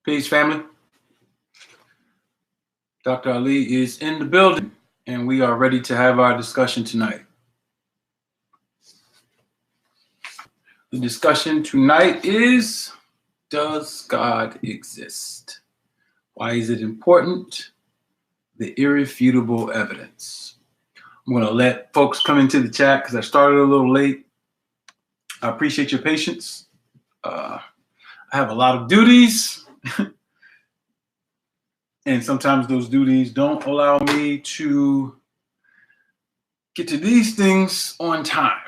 Peace, family. Dr. Ali is in the building, and we are ready to have our discussion tonight. The discussion tonight is, does God exist? Why is it important? The irrefutable evidence. I'm going to let folks come into the chat because I started a little late. I appreciate your patience. I have a lot of duties. And sometimes those duties don't allow me to get to these things on time.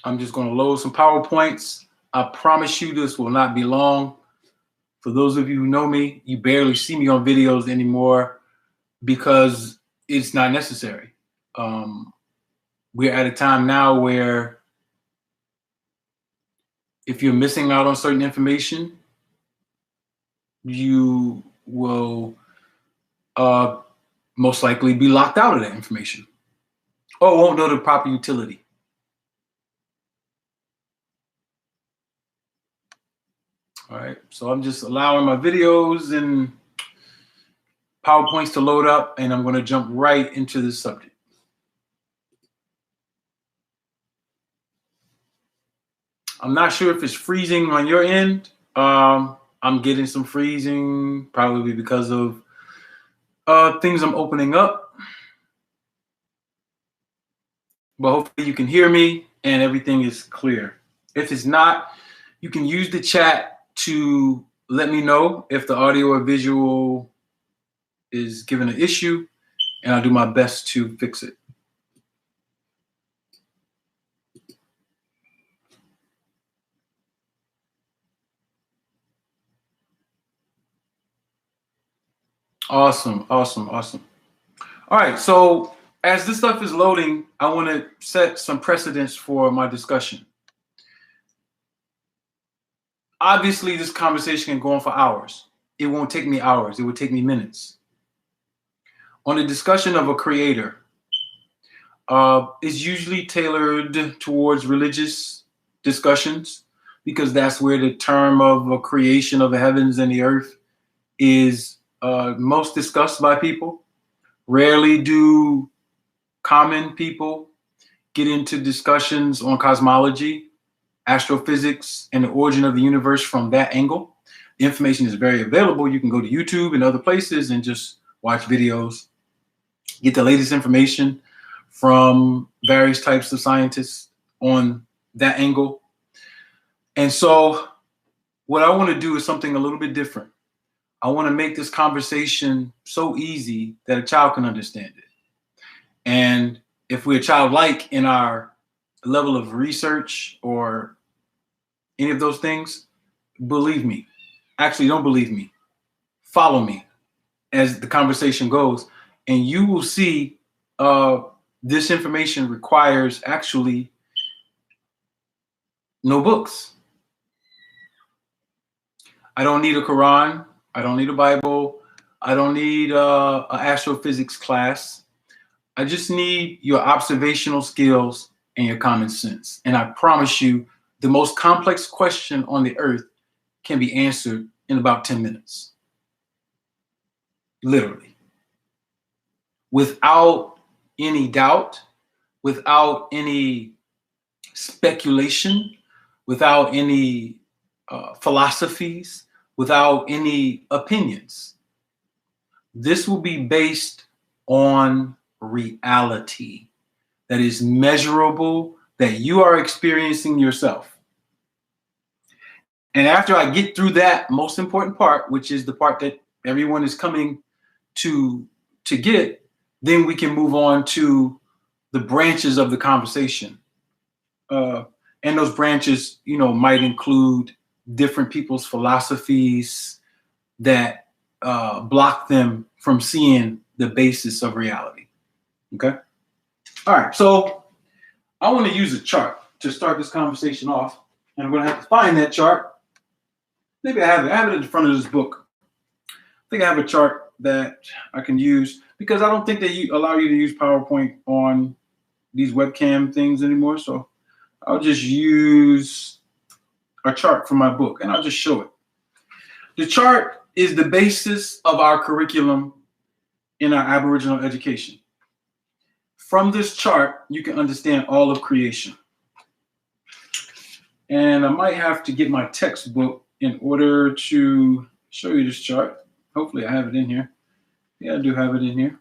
I'm just going to load some PowerPoints. I promise you this will not be long. For those of you who know me, you barely see me on videos anymore because it's not necessary. We're at a time now where if you're missing out on certain information, you will most likely be locked out of that information or won't know the proper utility. All right, so I'm just allowing my videos and PowerPoints to load up, and I'm going to jump right into this subject. I'm not sure if it's freezing on your end. I'm getting some freezing, probably because of things I'm opening up. But hopefully you can hear me and everything is clear. If it's not, you can use the chat to let me know if the audio or visual is given an issue, and I'll do my best to fix it. Awesome. All right, so as this stuff is loading, I want to set some precedents for my discussion. Obviously, this conversation can go on for hours. It won't take me hours. It would take me minutes. On the discussion of a creator, is usually tailored towards religious discussions because that's where the term of a creation of the heavens and the earth is most discussed by people. Rarely do common people get into discussions on cosmology, astrophysics, and the origin of the universe from that angle. The information is very available. You can go to YouTube and other places and just watch videos, get the latest information from various types of scientists on that angle. And so what I want to do is something a little bit different. I want to make this conversation so easy that a child can understand it. And if we're childlike in our level of research or any of those things, believe me. Actually, don't believe me. Follow me as the conversation goes, and you will see this information requires actually no books. I don't need a Quran. I don't need a Bible. I don't need an astrophysics class. I just need your observational skills and your common sense. And I promise you, the most complex question on the earth can be answered in about 10 minutes. Literally. Without any doubt, without any speculation, without any philosophies, without any opinions. This will be based on reality that is measurable, that you are experiencing yourself. And after I get through that most important part, which is the part that everyone is coming to get, then we can move on to the branches of the conversation. And those branches, might include different people's philosophies that block them from seeing the basis of reality. Okay? All right, so I want to use a chart to start this conversation off. And I'm going to have to find that chart. Maybe I have it in front of this book. I think I have a chart that I can use because I don't think they allow you to use PowerPoint on these webcam things anymore, so I'll just use a chart from my book and I'll just show it. The chart is the basis of our curriculum in our Aboriginal education. From this chart, you can understand all of creation. And I might have to get my textbook in order to show you this chart. Hopefully I have it in here. Yeah, I do have it in here.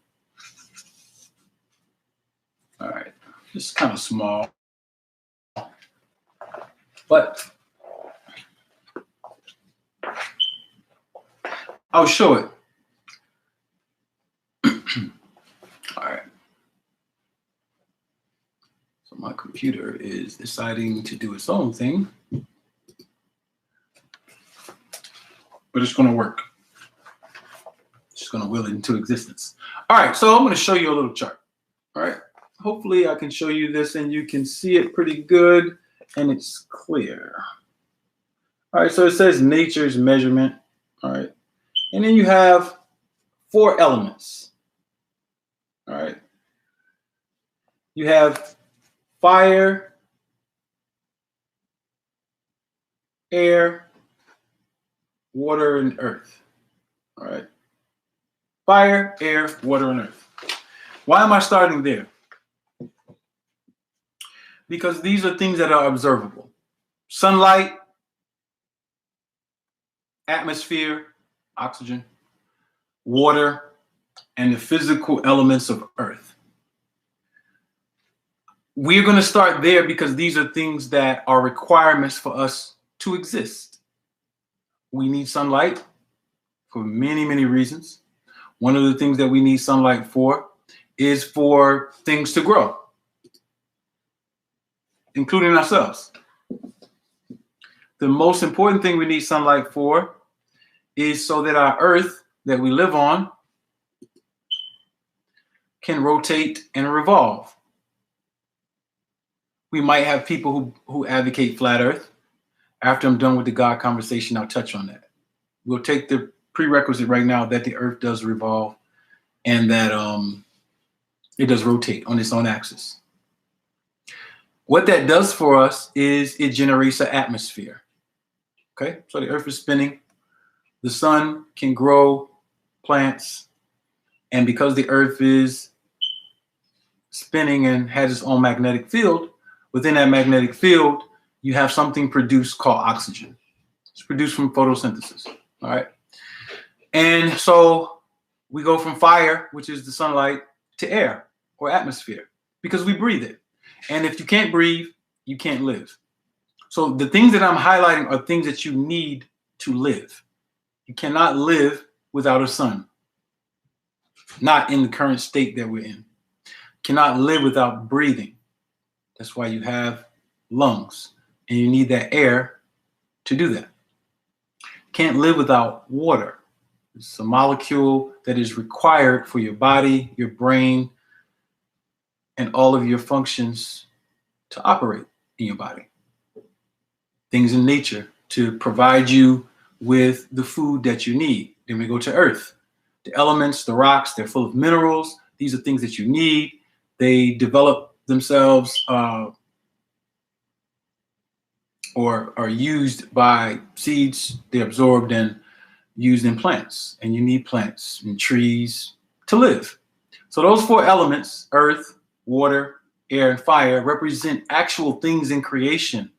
All right, this is kind of small, but I'll show it. All right. So my computer is deciding to do its own thing, but it's going to work. It's just going to will it into existence. All right, so I'm going to show you a little chart. All right. Hopefully I can show you this and you can see it pretty good and it's clear. All right, so it says nature's measurement. All right. And then you have 4 elements. All right. You have fire, air, water, and earth. All right. Fire, air, water, and earth. Why am I starting there? Because these are things that are observable. Sunlight, atmosphere, oxygen, water, and the physical elements of earth. We're going to start there because these are things that are requirements for us to exist. We need sunlight for many, many reasons. One of the things that we need sunlight for is for things to grow, including ourselves. The most important thing we need sunlight for is so that our earth that we live on can rotate and revolve. We might have people who advocate flat earth. After I'm done with the God conversation, I'll touch on that. We'll take the prerequisite right now that the earth does revolve and that it does rotate on its own axis. What that does for us is it generates an atmosphere. Okay, so the earth is spinning. The sun can grow plants. And because the earth is spinning and has its own magnetic field, within that magnetic field, you have something produced called oxygen. It's produced from photosynthesis. All right. And so we go from fire, which is the sunlight, to air or atmosphere because we breathe it. And if you can't breathe, you can't live. So the things that I'm highlighting are things that you need to live. You cannot live without a sun. Not in the current state that we're in. Cannot live without breathing. That's why you have lungs and you need that air to do that. Can't live without water. It's a molecule that is required for your body, your brain, and all of your functions to operate in your body. Things in nature to provide you with the food that you need. Then we go to earth. The elements, the rocks, they're full of minerals. These are things that you need. They develop themselves or are used by seeds. They're absorbed and used in plants. And you need plants and trees to live. So those 4 elements, earth, water, air, and fire, represent actual things in creation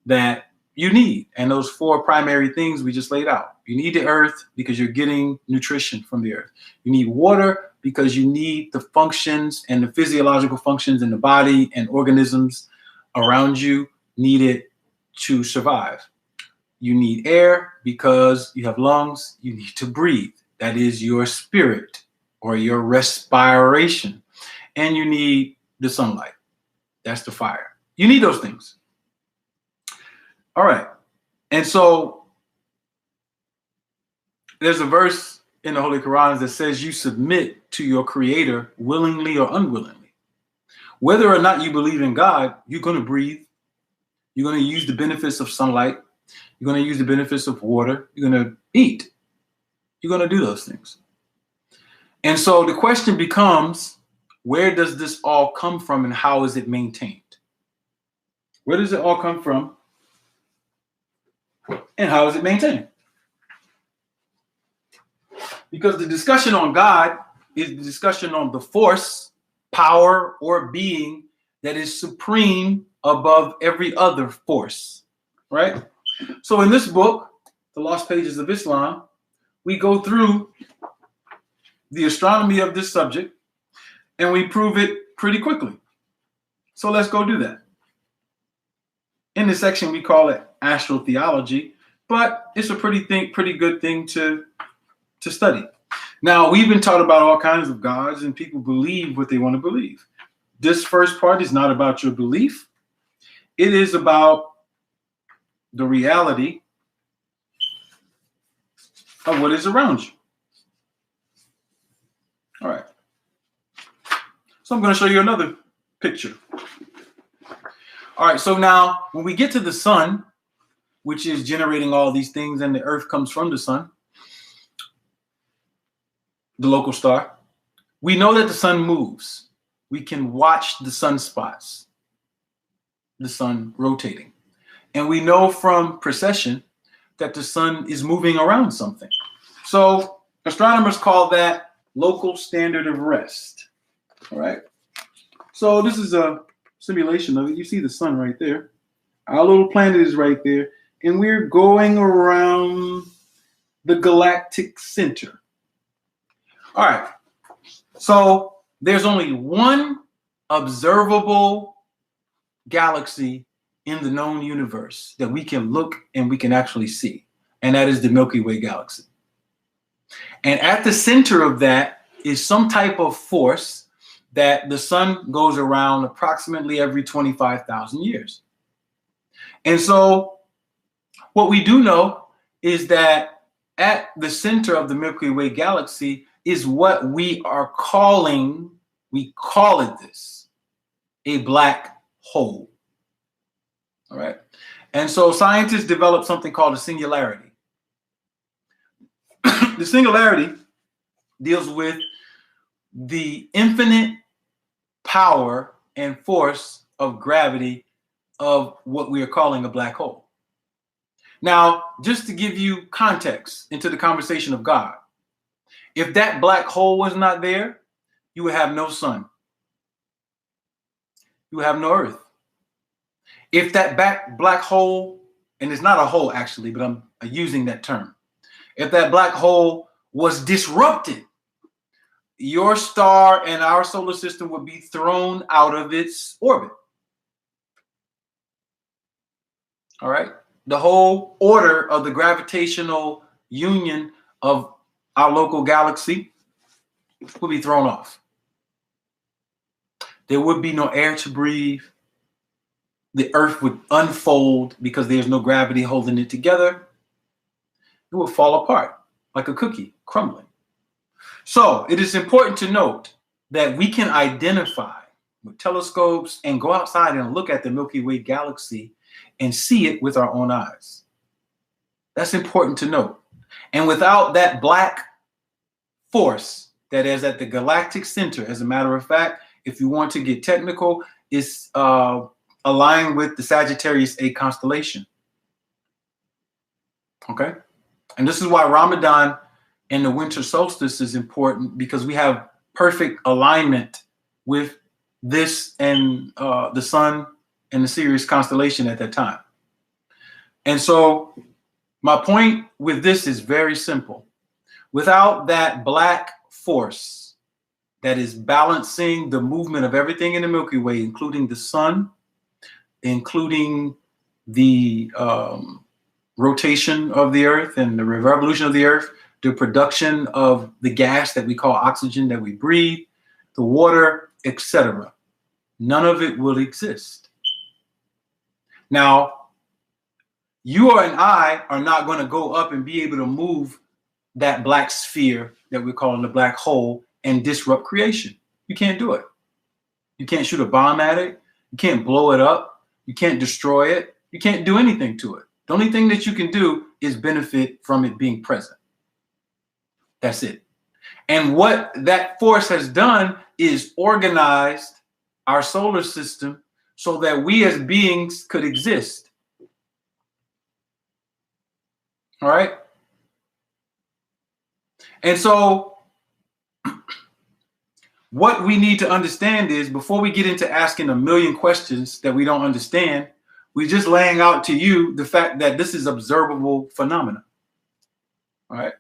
that you need. And those 4 primary things we just laid out. You need the earth because you're getting nutrition from the earth. You need water because you need the functions and the physiological functions in the body and organisms around you need it to survive. You need air because you have lungs. You need to breathe. That is your spirit or your respiration. And you need the sunlight. That's the fire. You need those things. All right. And so there's a verse in the Holy Quran that says you submit to your creator willingly or unwillingly. Whether or not you believe in God, you're going to breathe. You're going to use the benefits of sunlight. You're going to use the benefits of water. You're going to eat. You're going to do those things. And so the question becomes, where does this all come from and how is it maintained? Where does it all come from and how is it maintained? Because the discussion on God is the discussion on the force, power, or being that is supreme above every other force, right? So in this book, The Lost Pages of Islam, we go through the astronomy of this subject and we prove it pretty quickly. So let's go do that. In this section, we call it astrotheology, but it's a pretty good thing to study. Now, we've been taught about all kinds of gods and people believe what they want to believe. This first part is not about your belief. It is about the reality of what is around you. All right. So I'm going to show you another picture. All right. So now when we get to the sun, which is generating all these things, and the earth comes from the sun, the local star, we know that the sun moves. We can watch the sunspots, the sun rotating. And we know from precession that the sun is moving around something. So astronomers call that local standard of rest. All right. So this is a simulation of it. You see the sun right there. Our little planet is right there. And we're going around the galactic center. All right. So there's only one observable galaxy in the known universe that we can look and we can actually see, and that is the Milky Way galaxy. And at the center of that is some type of force that the sun goes around approximately every 25,000 years. And so what we do know is that at the center of the Milky Way galaxy is what we are calling, we call it this, a black hole. All right. And so scientists developed something called a singularity. The singularity deals with the infinite power and force of gravity of what we are calling a black hole. Now, just to give you context into the conversation of God, if that black hole was not there, you would have no sun. You would have no earth. If that black hole, and it's not a hole actually, but I'm using that term. If that black hole was disrupted, your star and our solar system would be thrown out of its orbit. All right. The whole order of the gravitational union of our local galaxy would be thrown off. There would be no air to breathe. The earth would unfold because there's no gravity holding it together. It would fall apart like a cookie crumbling. So it is important to note that we can identify with telescopes and go outside and look at the Milky Way galaxy and see it with our own eyes. That's important to note. And without that black force that is at the galactic center, as a matter of fact, if you want to get technical, it's aligned with the Sagittarius A constellation. Okay? And this is why Ramadan and the winter solstice is important, because we have perfect alignment with this and the sun and the Sirius constellation at that time. And so my point with this is very simple. Without that black force that is balancing the movement of everything in the Milky Way, including the sun, including the rotation of the earth and the revolution of the earth, the production of the gas that we call oxygen that we breathe, the water, etc. None of it will exist. Now, you and I are not going to go up and be able to move that black sphere that we're calling the black hole and disrupt creation. You can't do it. You can't shoot a bomb at it. You can't blow it up. You can't destroy it. You can't do anything to it. The only thing that you can do is benefit from it being present. That's it. And what that force has done is organized our solar system so that we as beings could exist. All right. And so what we need to understand is, before we get into asking a million questions that we don't understand, we're just laying out to you the fact that this is observable phenomena. All right.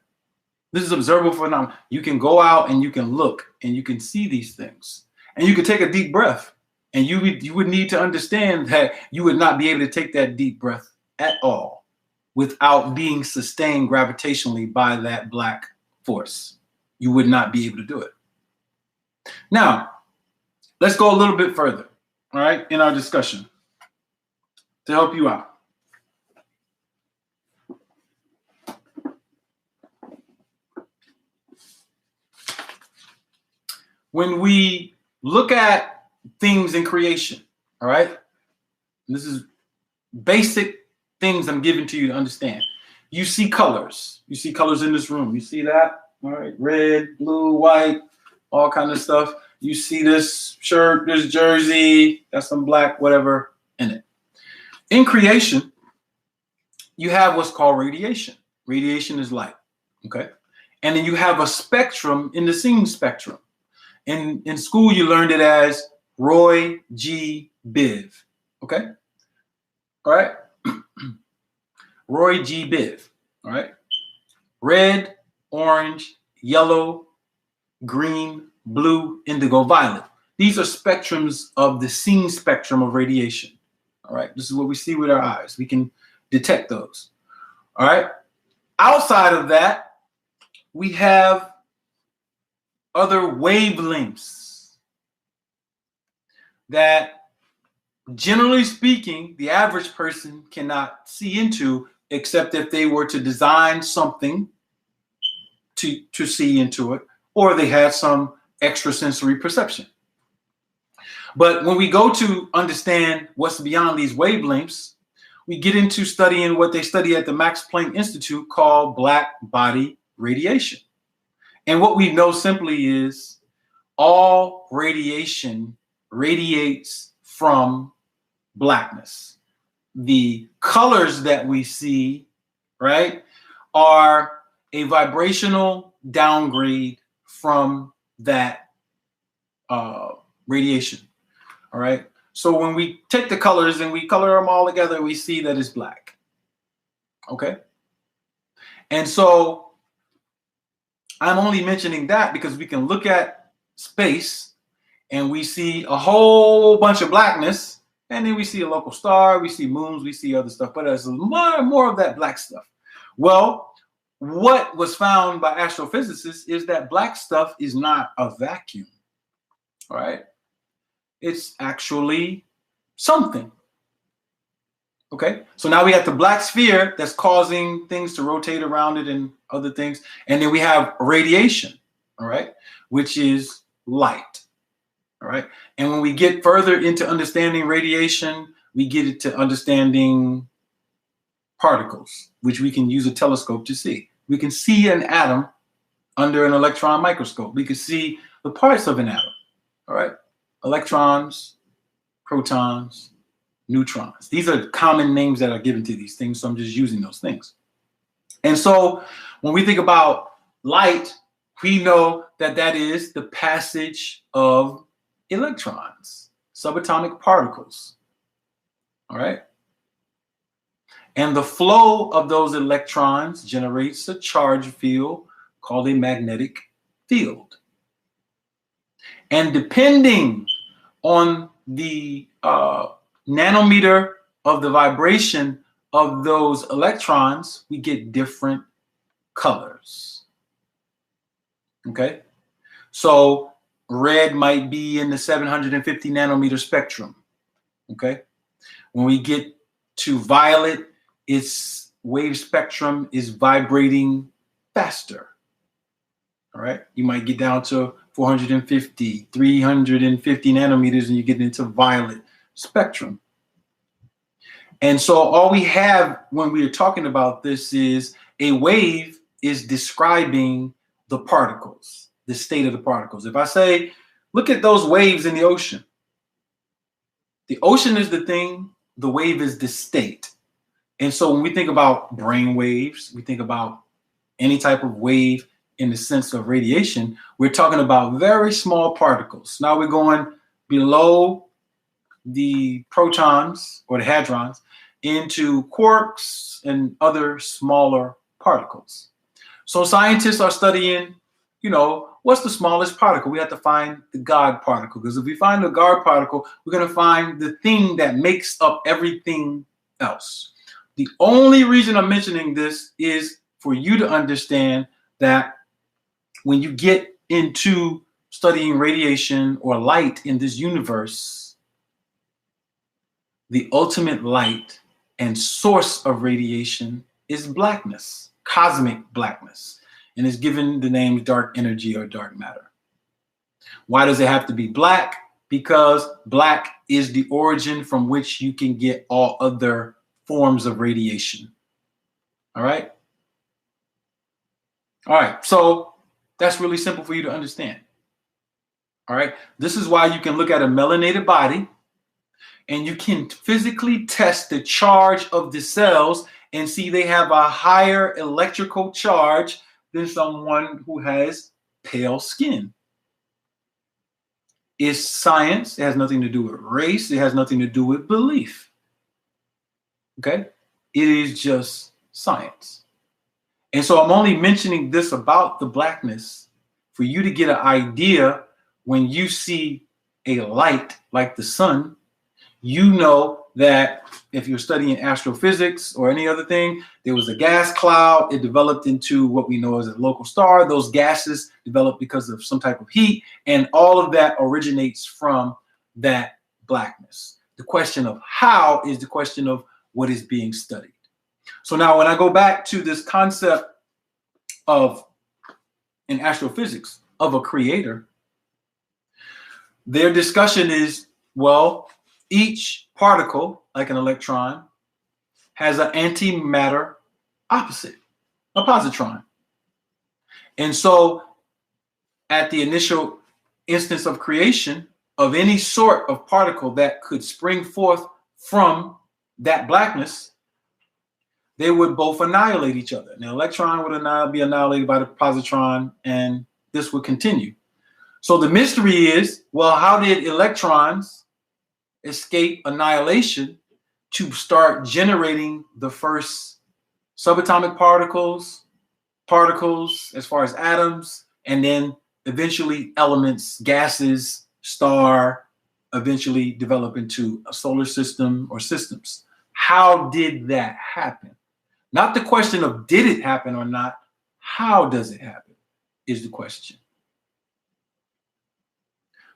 This is observable phenomena. You can go out and you can look and you can see these things, and you can take a deep breath, and you would need to understand that you would not be able to take that deep breath at all without being sustained gravitationally by that black force. You would not be able to do it. Now, let's go a little bit further, all right, in our discussion to help you out. When we look at things in creation, all right, this is basic things I'm giving to you to understand. You see colors. You see colors in this room. You see that? All right, red, blue, white, all kind of stuff. You see this shirt, this jersey, got some black, whatever in it. In creation, you have what's called radiation. Radiation is light, okay? And then you have a spectrum in the seeing spectrum. In school, you learned it as Roy G. Biv, okay? All right? Roy G. Biv, all right? Red, orange, yellow, green, blue, indigo, violet. These are spectrums of the seeing spectrum of radiation, all right? This is what we see with our eyes. We can detect those, all right? Outside of that, we have other wavelengths that, generally speaking, the average person cannot see into, except if they were to design something to see into it, or they had some extrasensory perception. But when we go to understand what's beyond these wavelengths, we get into studying what they study at the Max Planck Institute called black body radiation. And what we know simply is all radiation radiates from blackness. The colors that we see, right, are a vibrational downgrade from that radiation. All right. So when we take the colors and we color them all together, we see that it's black. Okay. And so I'm only mentioning that because we can look at space and we see a whole bunch of blackness, and then we see a local star, we see moons, we see other stuff, but there's more of that black stuff. Well, what was found by astrophysicists is that black stuff is not a vacuum, all right? It's actually something. Okay, so now we have the black sphere that's causing things to rotate around it and other things. And then we have radiation, all right, which is light, all right? And when we get further into understanding radiation, we get into understanding particles, which we can use a telescope to see. We can see an atom under an electron microscope. We can see the parts of an atom, all right? Electrons, protons, neutrons. These are common names that are given to these things, so I'm just using those things. And so when we think about light, we know that that is the passage of electrons, subatomic particles, all right? And the flow of those electrons generates a charge field called a magnetic field. And depending on the nanometer of the vibration of those electrons, we get different colors. Okay, so red might be in the 750 nanometer spectrum. Okay, when we get to violet, its wave spectrum is vibrating faster. All right, you might get down to 450, 350 nanometers, and you get into violet spectrum. And so all we have when we are talking about this is a wave is describing the particles. the state of the particles. If I say, look at those waves in the ocean. The ocean is the thing, the wave is the state. And so when we think about brain waves, we think about any type of wave in the sense of radiation, we're talking about very small particles. Now we're going below the protons or the hadrons into quarks and other smaller particles. So scientists are studying, what's the smallest particle? We have to find the God particle, because if we find the God particle, we're going to find the thing that makes up everything else. The only reason I'm mentioning this is for you to understand that when you get into studying radiation or light in this universe, the ultimate light and source of radiation is blackness, cosmic blackness, and is given the name dark energy or dark matter. Why does it have to be black? Because black is the origin from which you can get all other forms of radiation. All right? All right, so that's really simple for you to understand. All right, this is why you can look at a melanated body and you can physically test the charge of the cells and see they have a higher electrical charge than someone who has pale skin. It's science. It has nothing to do with race. It has nothing to do with belief. Okay? It is just science. And so I'm only mentioning this about the blackness for you to get an idea. When you see a light like the sun, you know that if you're studying astrophysics or any other thing, there was a gas cloud. It developed into what we know as a local star. Those gases developed because of some type of heat, and all of that originates from that blackness. The question of how is the question of what is being studied. So now when I go back to this concept of, in astrophysics, of a creator, their discussion is, well, each particle, like an electron, has an antimatter opposite, a positron. And so at the initial instance of creation of any sort of particle that could spring forth from that blackness, they would both annihilate each other. The electron would be annihilated by the positron, and this would continue. So the mystery is, well, how did electrons escape annihilation to start generating the first subatomic particles as far as atoms, and then eventually elements, gases, star, eventually develop into a solar system or systems? How did that happen? Not the question of did it happen or not, how does it happen is the question.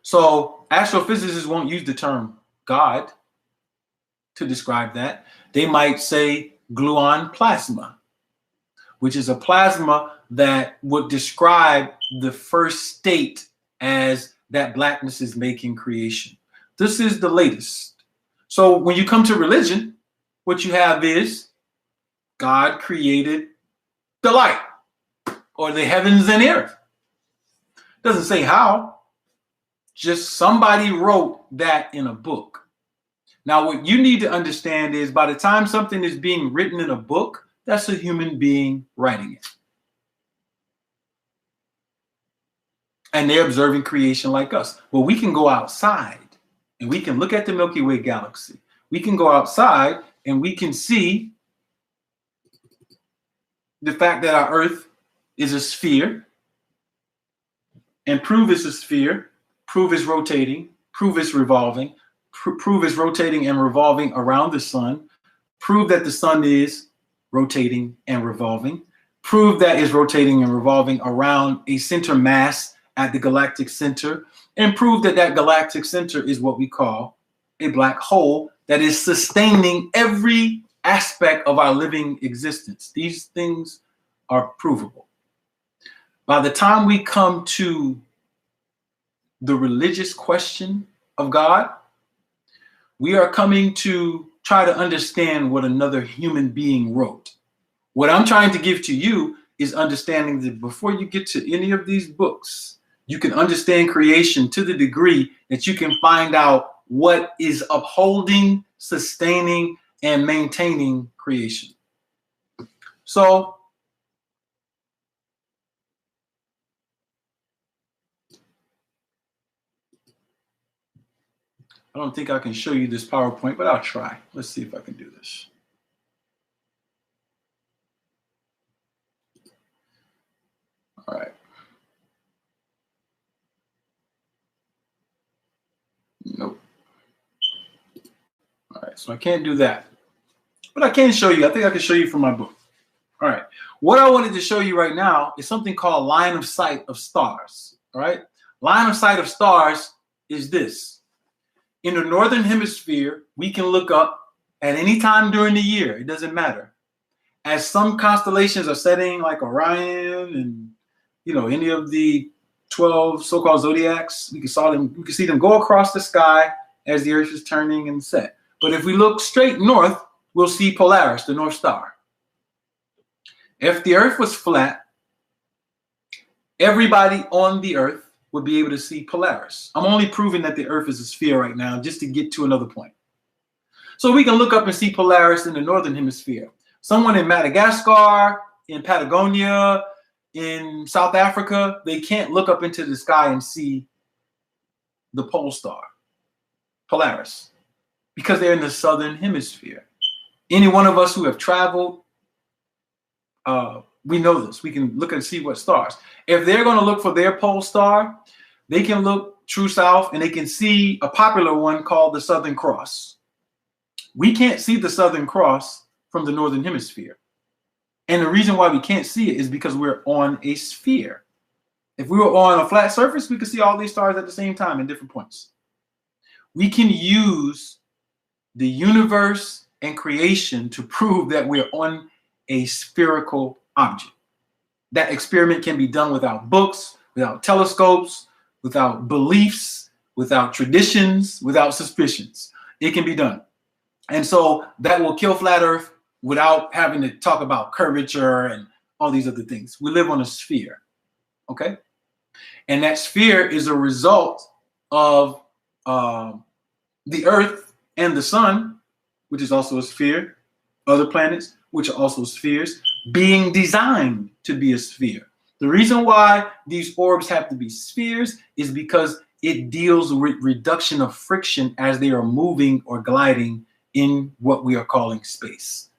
So astrophysicists won't use the term God to describe that. They might say gluon plasma, which is a plasma that would describe the first state as that blackness is making creation. This is the latest. So when you come to religion, what you have is God created the light, or the heavens and the earth. Doesn't say how. Just somebody wrote that in a book. Now, what you need to understand is by the time something is being written in a book, that's a human being writing it. And they're observing creation like us. Well, we can go outside and we can look at the Milky Way galaxy. We can go outside and we can see the fact that our Earth is a sphere, and prove it's a sphere, prove it's rotating, prove it's revolving, prove it's rotating and revolving around the sun, prove that the sun is rotating and revolving, prove that it's rotating and revolving around a center mass at the galactic center, and prove that that galactic center is what we call a black hole that is sustaining every aspect of our living existence. These things are provable. By the time we come to the religious question of God, we are coming to try to understand what another human being wrote. What I'm trying to give to you is understanding that before you get to any of these books, You can understand creation to the degree that you can find out what is upholding, sustaining, and maintaining creation. So I don't think I can show you this PowerPoint, but I'll try. Let's see if I can do this. All right. Nope. All right, so I can't do that. But I can show you. I think I can show you from my book. All right. What I wanted to show you right now is something called line of sight of stars. All right. Line of sight of stars is this. In the northern hemisphere, we can look up at any time during the year. It doesn't matter. As some constellations are setting, like Orion and any of the 12 so-called zodiacs, we can see them go across the sky as the Earth is turning and set. But if we look straight north, we'll see Polaris, the North Star. If the Earth was flat, everybody on the Earth would be able to see Polaris. I'm only proving that the Earth is a sphere right now just to get to another point. So we can look up and see Polaris in the northern hemisphere. Someone in Madagascar, in Patagonia, in South Africa, they can't look up into the sky and see the pole star, Polaris, because they're in the southern hemisphere. Any one of us who have traveled, we know this. We can look and see what stars. If they're going to look for their pole star, they can look true south and they can see a popular one called the Southern Cross. We can't see the Southern Cross from the northern hemisphere. And the reason why we can't see it is because we're on a sphere. If we were on a flat surface, we could see all these stars at the same time in different points. We can use the universe and creation to prove that we're on a spherical object. That experiment can be done without books, without telescopes, without beliefs, without traditions, without suspicions. It can be done. And so that will kill flat Earth without having to talk about curvature and all these other things. We live on a sphere, okay? And that sphere is a result of the Earth and the sun, which is also a sphere, other planets, which are also spheres, being designed to be a sphere. The reason why these orbs have to be spheres is because it deals with reduction of friction as they are moving or gliding in what we are calling space.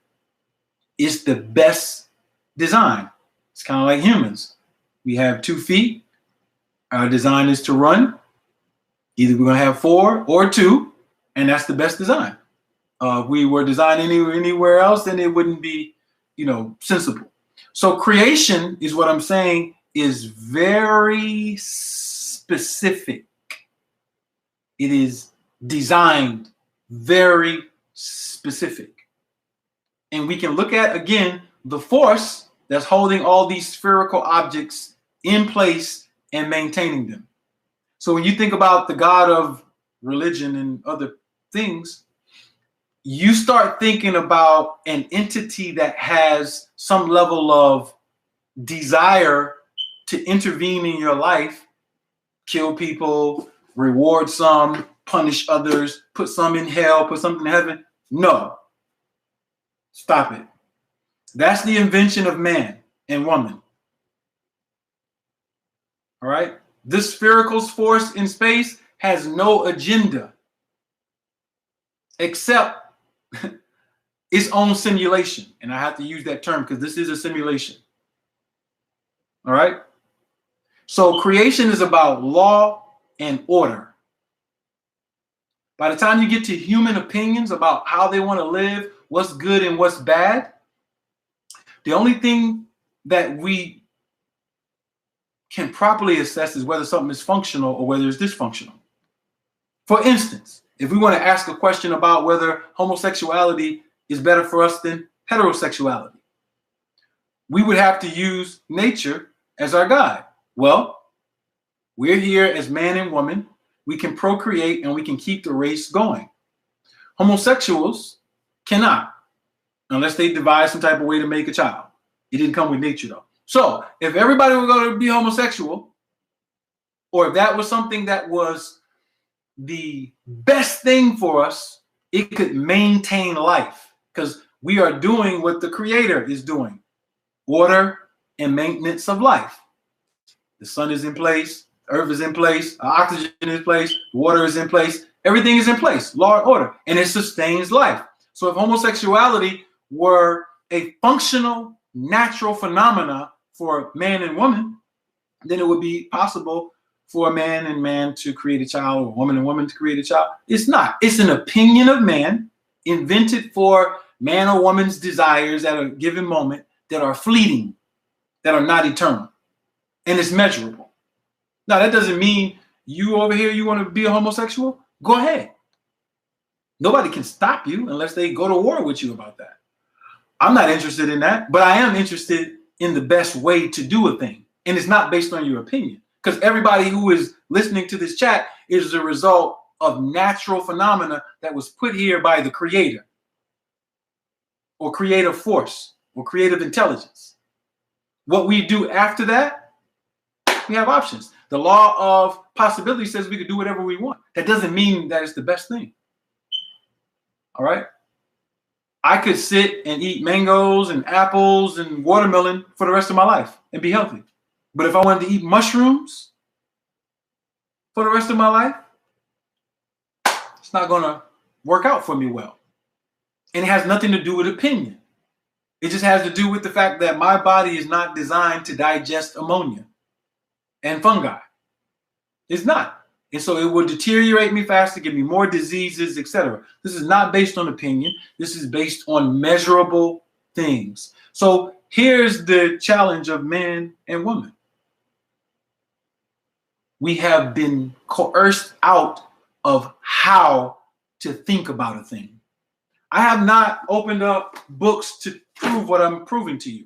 It's the best design. It's kind of like humans. We have 2 feet. Our design is to run. Either we're going to have 4 or 2, and that's the best design. If we were designed anywhere else, then it wouldn't be, sensible. So creation is what I'm saying is very specific. It is designed very specific. And we can look at, again, the force that's holding all these spherical objects in place and maintaining them. So when you think about the God of religion and other things, you start thinking about an entity that has some level of desire to intervene in your life, kill people, reward some, punish others, put some in hell, put something in heaven. No. Stop it. That's the invention of man and woman. All right? This spherical force in space has no agenda except its own simulation. And I have to use that term because this is a simulation. All right? So creation is about law and order. By the time you get to human opinions about how they want to live, what's good and what's bad, the only thing that we can properly assess is whether something is functional or whether it's dysfunctional. For instance, if we want to ask a question about whether homosexuality is better for us than heterosexuality, we would have to use nature as our guide. Well, we're here as man and woman. We can procreate and we can keep the race going. Homosexuals cannot, unless they devise some type of way to make a child. It didn't come with nature, though. So if everybody were going to be homosexual, or if that was something that was the best thing for us, it could maintain life, because we are doing what the Creator is doing: order and maintenance of life. The sun is in place, earth is in place, oxygen is in place, water is in place, everything is in place, law and order, and it sustains life. So if homosexuality were a functional, natural phenomena for man and woman, then it would be possible for a man and man to create a child, or a woman and woman to create a child. It's not. It's an opinion of man invented for man or woman's desires at a given moment that are fleeting, that are not eternal, and it's measurable. Now, that doesn't mean you over here, you want to be a homosexual? Go ahead. Nobody can stop you unless they go to war with you about that. I'm not interested in that, but I am interested in the best way to do a thing. And it's not based on your opinion, because everybody who is listening to this chat is the result of natural phenomena that was put here by the Creator, or creative force, or creative intelligence. What we do after that, we have options. The law of possibility says we can do whatever we want. That doesn't mean that it's the best thing. All right? I could sit and eat mangoes and apples and watermelon for the rest of my life and be healthy. But if I wanted to eat mushrooms for the rest of my life, it's not going to work out for me well. And it has nothing to do with opinion. It just has to do with the fact that my body is not designed to digest ammonia and fungi. It's not. And so it will deteriorate me faster, give me more diseases, etc. This is not based on opinion. This is based on measurable things. So here's the challenge of man and woman. We have been coerced out of how to think about a thing. I have not opened up books to prove what I'm proving to you.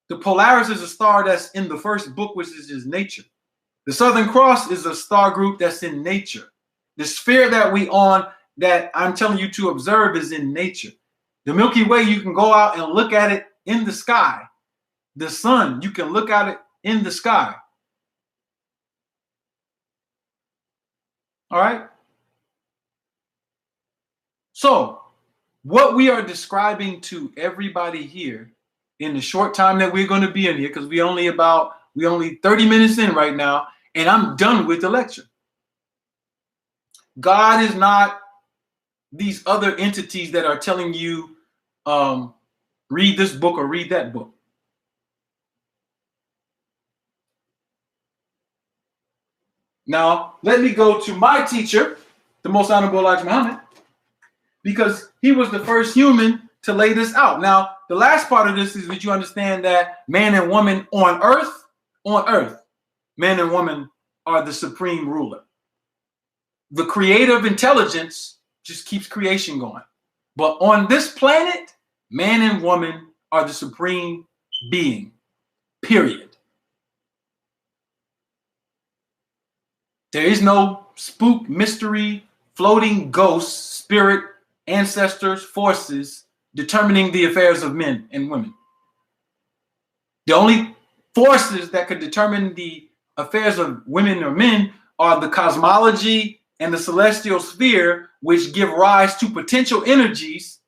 The Polaris is a star that's in the first book, which is just nature. The Southern Cross is a star group that's in nature. The sphere that we on, that I'm telling you to observe, is in nature. The Milky Way, you can go out and look at it in the sky. The sun, you can look at it in the sky. All right? So, what we are describing to everybody here in the short time that we're going to be in here, because we only 30 minutes in right now, and I'm done with the lecture. God is not these other entities that are telling you, read this book or read that book. Now, let me go to my teacher, the Most Honorable Elijah Muhammad, because he was the first human to lay this out. Now, the last part of this is that you understand that man and woman on earth, man and woman are the supreme ruler. The creative intelligence just keeps creation going. But on this planet, man and woman are the supreme being, period. There is no spook, mystery, floating ghosts, spirit, ancestors, forces determining the affairs of men and women. The only forces that could determine the affairs of women or men are the cosmology and the celestial sphere, which give rise to potential energies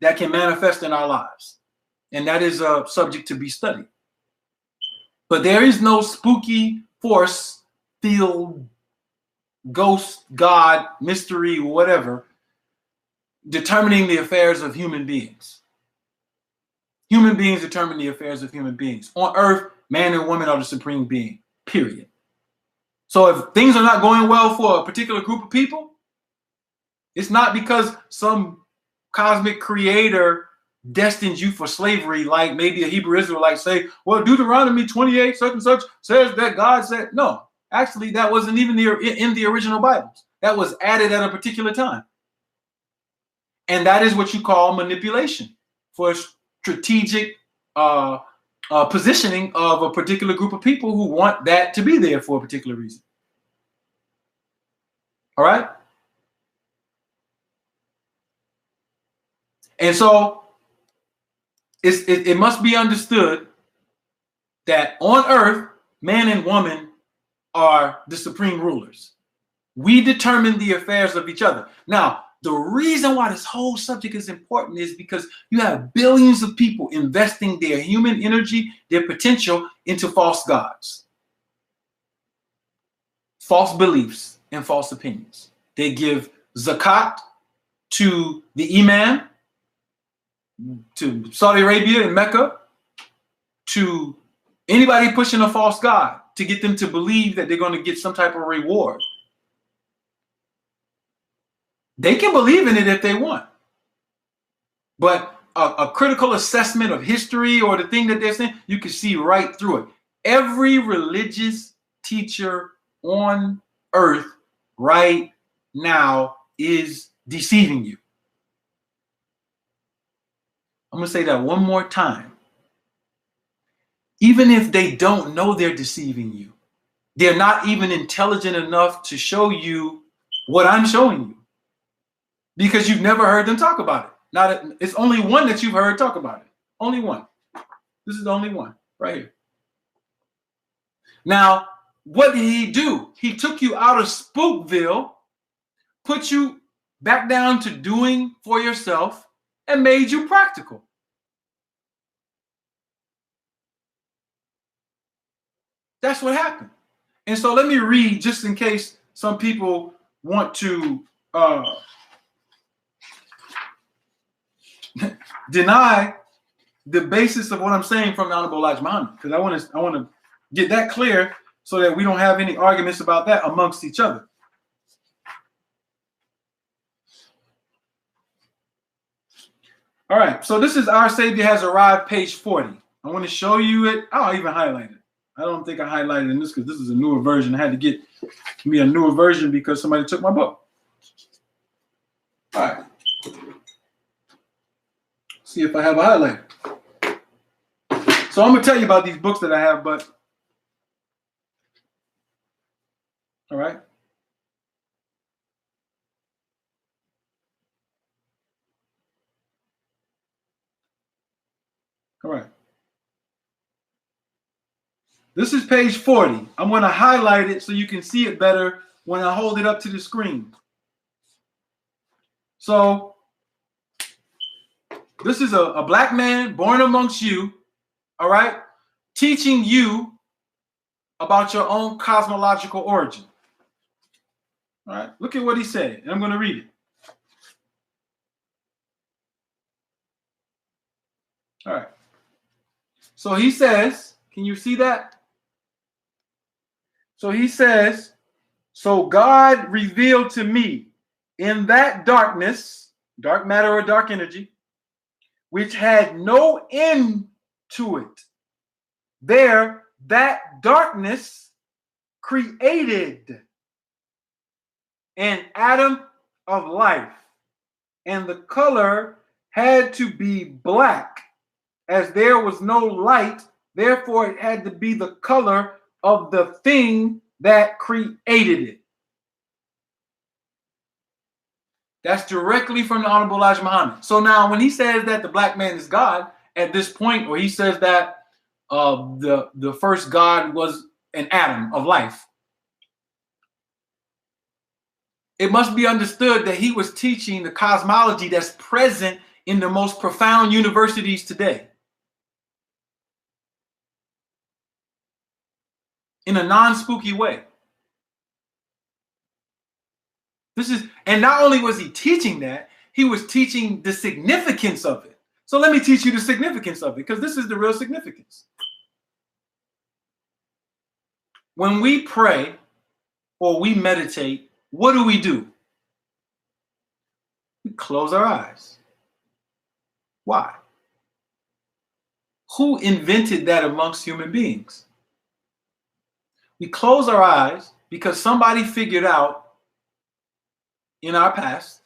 that can manifest in our lives. And that is a subject to be studied. But there is no spooky force, field, ghost, God, mystery, whatever, determining the affairs of human beings. Human beings determine the affairs of human beings. On earth, man and woman are the supreme being, period. So if things are not going well for a particular group of people, it's not because some cosmic creator destines you for slavery, like maybe a Hebrew Israelite say, well, Deuteronomy 28 such and such says that God said. No, actually, that wasn't even in the original Bibles. That was added at a particular time. And that is what you call manipulation for strategic positioning of a particular group of people who want that to be there for a particular reason. All right? And so it must be understood that on earth, man and woman are the supreme rulers. We determine the affairs of each other. Now, the reason why this whole subject is important is because you have billions of people investing their human energy, their potential into false gods, false beliefs, and false opinions. They give zakat to the imam, to Saudi Arabia and Mecca, to anybody pushing a false god to get them to believe that they're going to get some type of reward. They can believe in it if they want. But a critical assessment of history or the thing that they're saying, you can see right through it. Every religious teacher on earth right now is deceiving you. I'm going to say that one more time. Even if they don't know they're deceiving you, they're not even intelligent enough to show you what I'm showing you, because you've never heard them talk about it. It's only one that you've heard talk about it. Only one. This is the only one right here. Now, what did he do? He took you out of Spookville, put you back down to doing for yourself, and made you practical. That's what happened. And so let me read, just in case some people want to deny the basis of what I'm saying from the Honorable Elijah Muhammad, because I want to get that clear so that we don't have any arguments about that amongst each other. All right, so this is Our Savior Has Arrived, page 40. I want to show you it. I'll even highlight it. I don't think I highlighted in this because this is a newer version. I had to get me a newer version because somebody took my book. All right. See if I have a highlighter. So I'm going to tell you about these books that I have, but all right. All right. This is page 40. I'm going to highlight it so you can see it better when I hold it up to the screen. So this is a black man born amongst you, all right, teaching you about your own cosmological origin. All right, look at what he said, and I'm going to read it. All right. So he says, can you see that? So he says, so God revealed to me in that darkness, dark matter or dark energy, which had no end to it. There, that darkness created an atom of life, and the color had to be black, as there was no light. Therefore, it had to be the color of the thing that created it. That's directly from the Honorable Elijah Muhammad. So now when he says that the black man is God at this point, or he says that the first God was an atom of life, it must be understood that he was teaching the cosmology that's present in the most profound universities today, in a non-spooky way. And not only was he teaching that, he was teaching the significance of it. So let me teach you the significance of it, because this is the real significance. When we pray or we meditate, what do? We close our eyes. Why? Who invented that amongst human beings? We close our eyes because somebody figured out in our past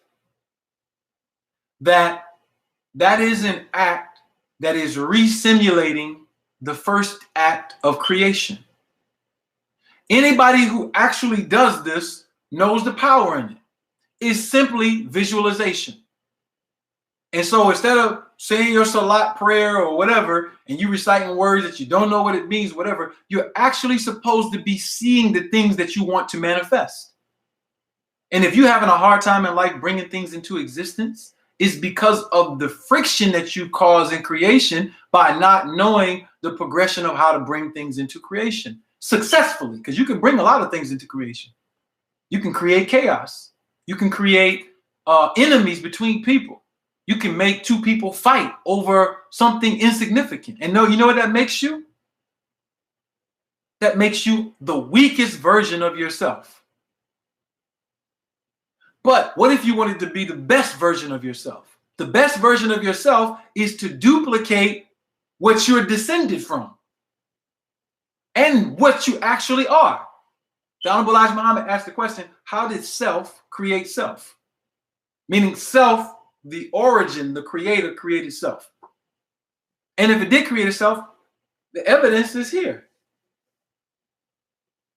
that is an act that is re-simulating the first act of creation. Anybody who actually does this knows the power in it. It's simply visualization. And so instead of saying your salat prayer or whatever, and you reciting words that you don't know what it means, whatever, you're actually supposed to be seeing the things that you want to manifest. And if you're having a hard time in life bringing things into existence, it's because of the friction that you cause in creation by not knowing the progression of how to bring things into creation successfully. Because you can bring a lot of things into creation. You can create chaos. You can create enemies between people. You can make two people fight over something insignificant. And no, you know what that makes you? That makes you the weakest version of yourself. But what if you wanted to be the best version of yourself? The best version of yourself is to duplicate what you're descended from and what you actually are. The Honorable Elijah Muhammad asked the question, how did self create self? Meaning self, the origin, the creator created self. And if it did create itself, the evidence is here.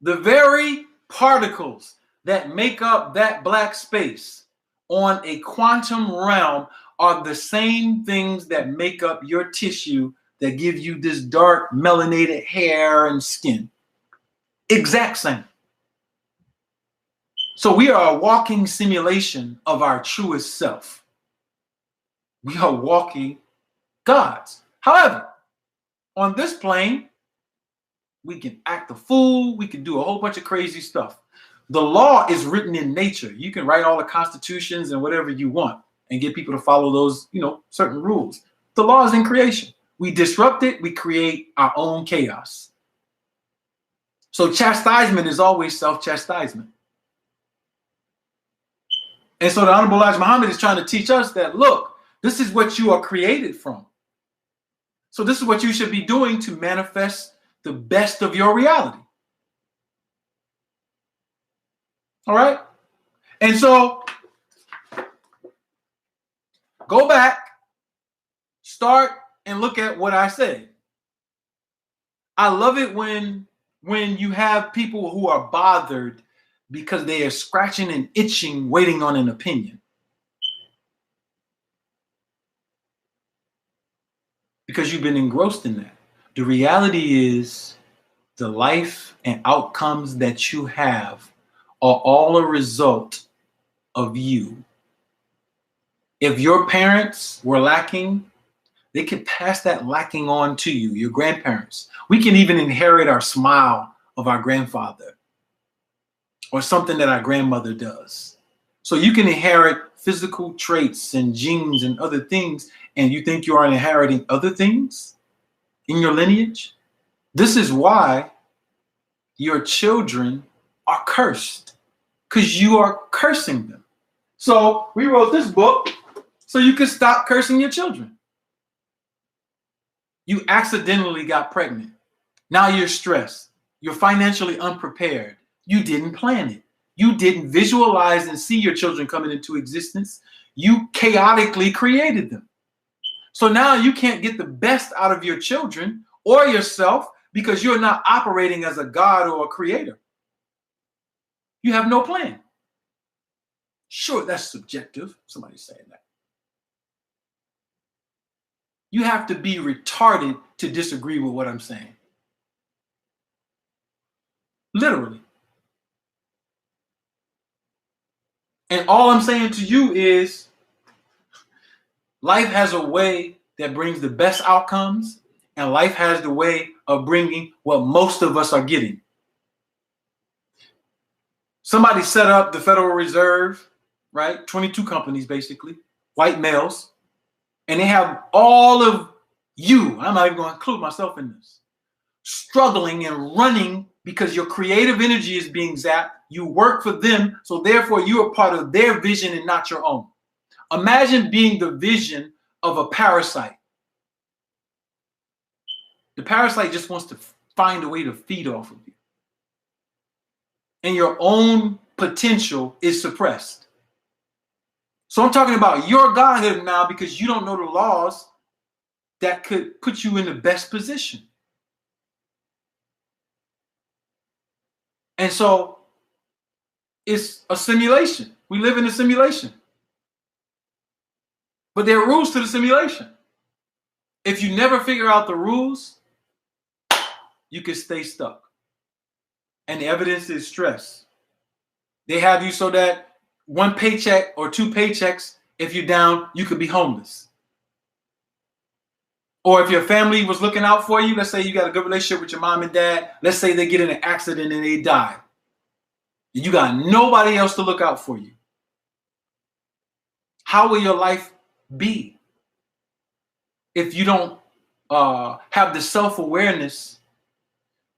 The very particles that make up that black space on a quantum realm are the same things that make up your tissue that give you this dark melanated hair and skin. Exact same. So we are a walking simulation of our truest self. We are walking gods. However, on this plane, we can act a fool. We can do a whole bunch of crazy stuff. The law is written in nature. You can write all the constitutions and whatever you want and get people to follow those, certain rules. The law is in creation. We disrupt it. We create our own chaos. So chastisement is always self-chastisement. And so the Honorable Elijah Muhammad is trying to teach us that, look, this is what you are created from. So this is what you should be doing to manifest the best of your reality. All right? And so go back, start and look at what I said. I love it when you have people who are bothered because they are scratching and itching, waiting on an opinion. Because you've been engrossed in that. The reality is the life and outcomes that you have are all a result of you. If your parents were lacking, they could pass that lacking on to you, your grandparents. We can even inherit our smile of our grandfather or something that our grandmother does. So you can inherit physical traits and genes and other things, and you think you are inheriting other things in your lineage? This is why your children are cursed, because you are cursing them. So we wrote this book so you can stop cursing your children. You accidentally got pregnant. Now you're stressed. You're financially unprepared. You didn't plan it. You didn't visualize and see your children coming into existence. You chaotically created them. So now you can't get the best out of your children or yourself because you're not operating as a God or a creator. You have no plan. Sure, that's subjective. Somebody's saying that. You have to be retarded to disagree with what I'm saying. Literally. And all I'm saying to you is life has a way that brings the best outcomes, and life has the way of bringing what most of us are getting. Somebody set up the Federal Reserve, right? 22 companies, basically, white males, and they have all of you, I'm not even going to include myself in this, struggling and running because your creative energy is being zapped. You work for them, so therefore you are part of their vision and not your own. Imagine being the vision of a parasite. The parasite just wants to find a way to feed off of you. And your own potential is suppressed. So I'm talking about your godhood now because you don't know the laws that could put you in the best position. And so it's a simulation. We live in a simulation. But there are rules to the simulation. If you never figure out the rules, you can stay stuck. And the evidence is stress. They have you so that one paycheck or two paychecks, if you're down, you could be homeless. Or if your family was looking out for you, let's say you got a good relationship with your mom and dad, let's say they get in an accident and they die. And you got nobody else to look out for you. How will your life be if you don't have the self-awareness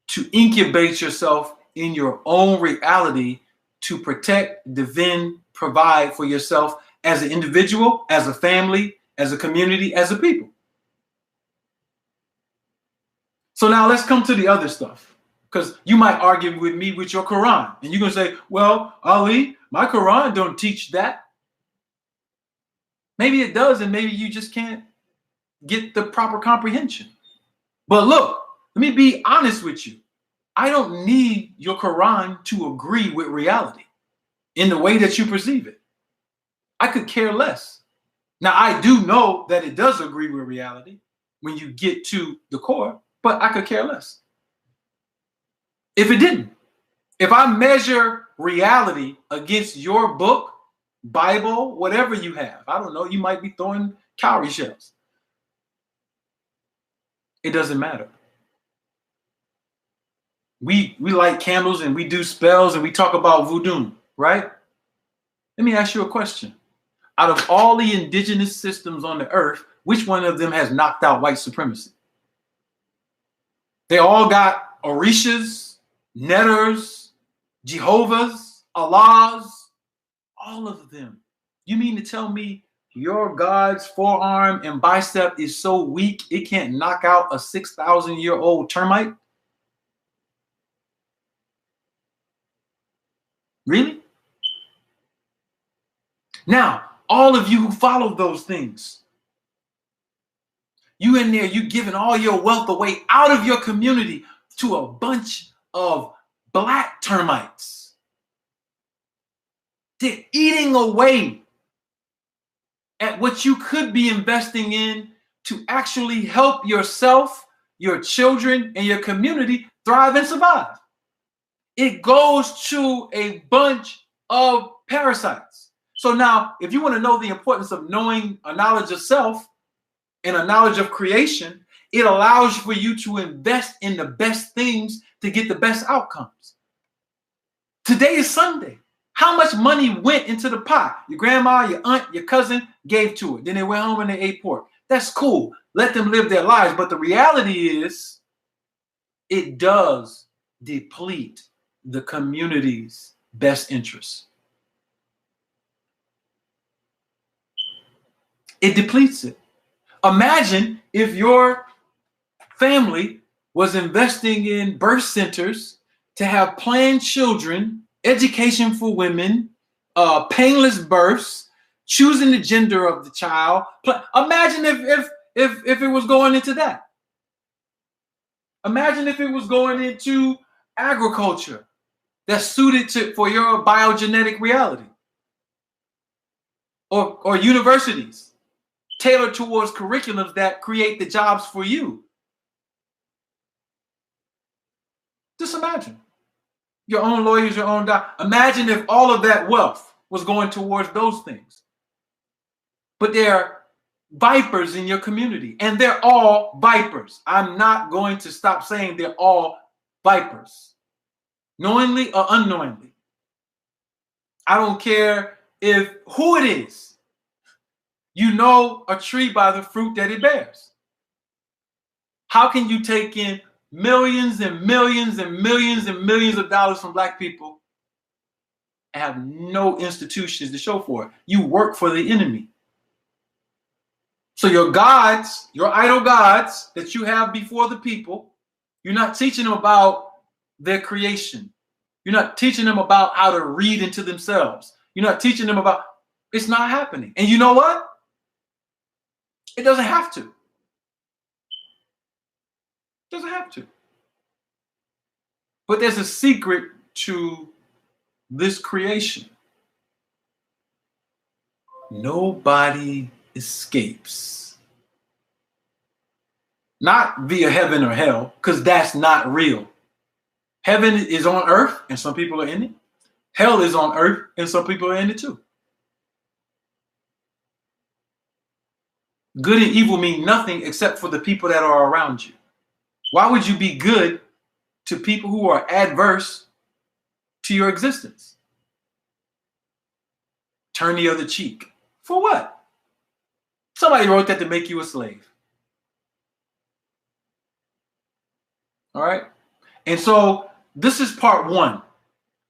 to incubate yourself in your own reality to protect, defend, provide for yourself as an individual, as a family, as a community, as a people? So now let's come to the other stuff, because you might argue with me with your Quran, and you're going to say, well, Ali, my Quran don't teach that. Maybe it does, and maybe you just can't get the proper comprehension. But look, let me be honest with you. I don't need your Quran to agree with reality in the way that you perceive it. I could care less. Now, I do know that it does agree with reality when you get to the core, but I could care less. If it didn't, if I measure reality against your book, Bible, whatever you have, I don't know, you might be throwing cowrie shells. It doesn't matter. We light candles and we do spells and we talk about voodoo, right? Let me ask you a question. Out of all the indigenous systems on the earth, which one of them has knocked out white supremacy? They all got Orishas, Netters, Jehovah's, Allahs, all of them. You mean to tell me your God's forearm and bicep is so weak it can't knock out a 6,000-year-old termite? Really? Now, all of you who follow those things, you in there, you giving all your wealth away out of your community to a bunch of black termites. They're eating away at what you could be investing in to actually help yourself, your children, and your community thrive and survive. It goes to a bunch of parasites. So now, if you want to know the importance of knowing a knowledge of self and a knowledge of creation, it allows for you to invest in the best things to get the best outcomes. Today is Sunday. How much money went into the pot? Your grandma, your aunt, your cousin gave to it. Then they went home and they ate pork. That's cool. Let them live their lives. But the reality is, it does deplete the community's best interests. It depletes it. Imagine if your family was investing in birth centers to have planned children, education for women, painless births, choosing the gender of the child. Imagine if it was going into that. Imagine if it was going into agriculture that's suited for your biogenetic reality. Or universities tailored towards curriculums that create the jobs for you. Just imagine. Your own lawyers, your own doctors. Imagine if all of that wealth was going towards those things. But there are vipers in your community, and they're all vipers. I'm not going to stop saying they're all vipers, knowingly or unknowingly. I don't care who it is. You know a tree by the fruit that it bears. How can you take in millions and millions and millions and millions of dollars from black people and have no institutions to show for it? You work for the enemy. So your gods, your idol gods that you have before the people, you're not teaching them about their creation. You're not teaching them about how to read into themselves. You're not teaching them about, it's not happening. And you know what? It doesn't have to. It doesn't have to. But there's a secret to this creation. Nobody escapes. Not via heaven or hell, because that's not real. Heaven is on earth, and some people are in it. Hell is on earth, and some people are in it too. Good and evil mean nothing except for the people that are around you. Why would you be good to people who are adverse to your existence? Turn the other cheek. For what? Somebody wrote that to make you a slave. All right? And so this is part one.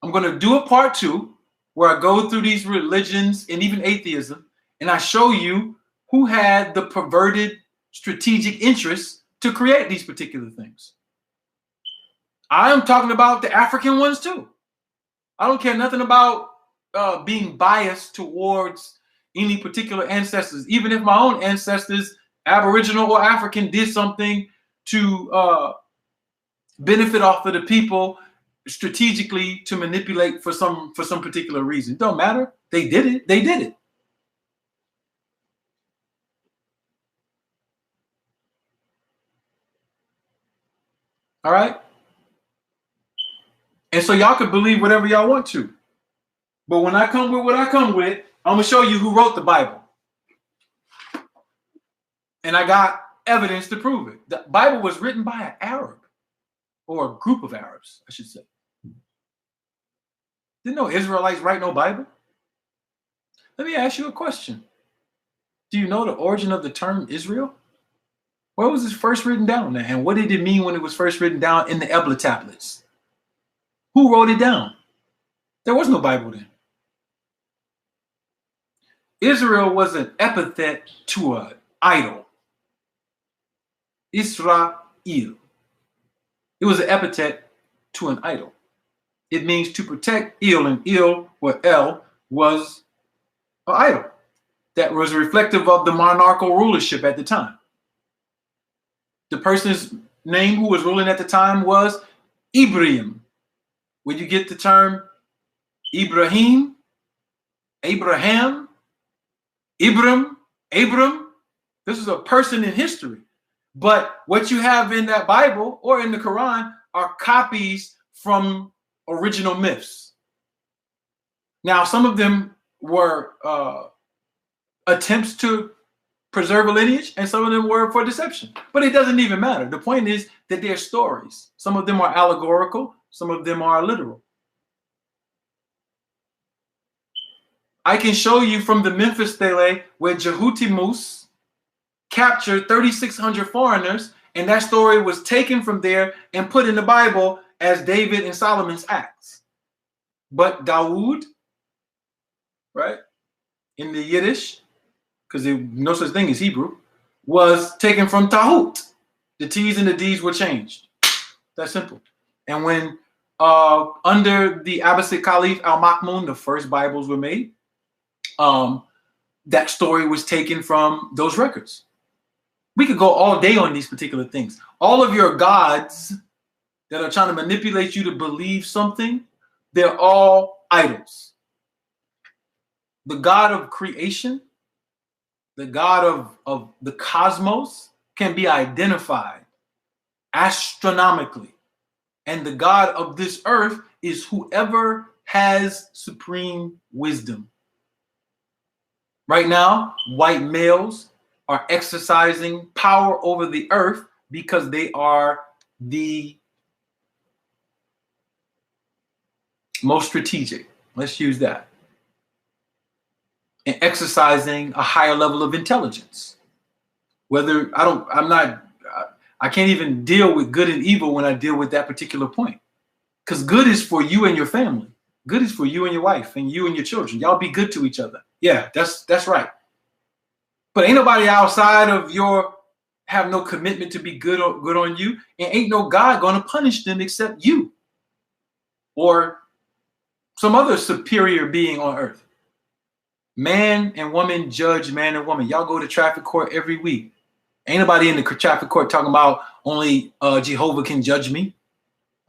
I'm going to do a part two where I go through these religions and even atheism, and I show you who had the perverted strategic interests to create these particular things. I am talking about the African ones too. I don't care nothing about being biased towards any particular ancestors, even if my own ancestors, Aboriginal or African, did something to benefit off of the people strategically to manipulate for some particular reason. Don't matter. They did it. They did it. All right. And so y'all can believe whatever y'all want to. But when I come with what I come with, I'm going to show you who wrote the Bible. And I got evidence to prove it. The Bible was written by an Arab, or a group of Arabs, I should say. Didn't no Israelites write no Bible? Let me ask you a question. Do you know the origin of the term Israel? Where was it first written down? And what did it mean when it was first written down in the Ebla tablets? Who wrote it down? There was no Bible then. Israel was an epithet to an idol. Israel. It was an epithet to an idol. It means to protect Il, and Il, or El, was an idol that was reflective of the monarchical rulership at the time. The person's name who was ruling at the time was Ibrahim. Where you get the term Ibrahim, Abraham, Abram. This is a person in history. But what you have in that Bible or in the Quran are copies from original myths. Now, some of them were attempts to preserve a lineage, and some of them were for deception. But it doesn't even matter. The point is that they're stories. Some of them are allegorical. Some of them are literal. I can show you from the Memphis Stele where Jehutimus captured 3,600 foreigners, and that story was taken from there and put in the Bible as David and Solomon's acts. But Dawood, right, in the Yiddish, because there's no such thing as Hebrew, was taken from Tahut. The T's and the D's were changed. That's simple. And when under the Abbasid Caliph Al-Ma'mun, the first Bibles were made, that story was taken from those records. We could go all day on these particular things. All of your gods that are trying to manipulate you to believe something, they're all idols. The God of creation, the God of the cosmos can be identified astronomically. And the God of this earth is whoever has supreme wisdom. Right now, white males are exercising power over the earth because they are the most strategic. Let's use that. And exercising a higher level of intelligence. I can't even deal with good and evil when I deal with that particular point. Because good is for you and your family. Good is for you and your wife and you and your children. Y'all be good to each other. Yeah, that's right. But ain't nobody outside of have no commitment to be good on you, and ain't no God gonna punish them except you or some other superior being on earth. Man and woman judge man and woman. Y'all go to traffic court every week. Ain't nobody in the traffic court talking about only Jehovah can judge me.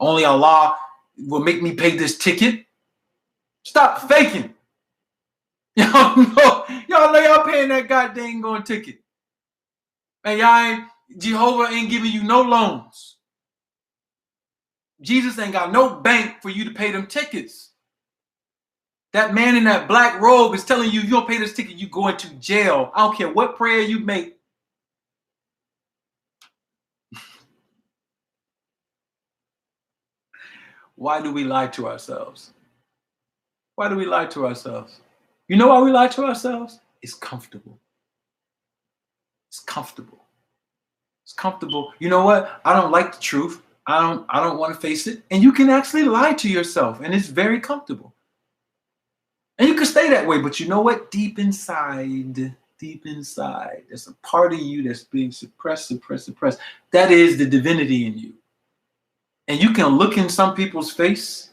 Only Allah will make me pay this ticket. Stop faking. Y'all y'all know y'all paying that goddamn going ticket. And y'all Jehovah ain't giving you no loans. Jesus ain't got no bank for you to pay them tickets. That man in that black robe is telling you, you don't pay this ticket, you go into jail. I don't care what prayer you make. Why do we lie to ourselves? Why do we lie to ourselves? You know why we lie to ourselves? It's comfortable. It's comfortable. It's comfortable. You know what? I don't like the truth. I don't want to face it. And you can actually lie to yourself, and it's very comfortable. And you can stay that way, but you know what? Deep inside, there's a part of you that's being suppressed. That is the divinity in you. And you can look in some people's face.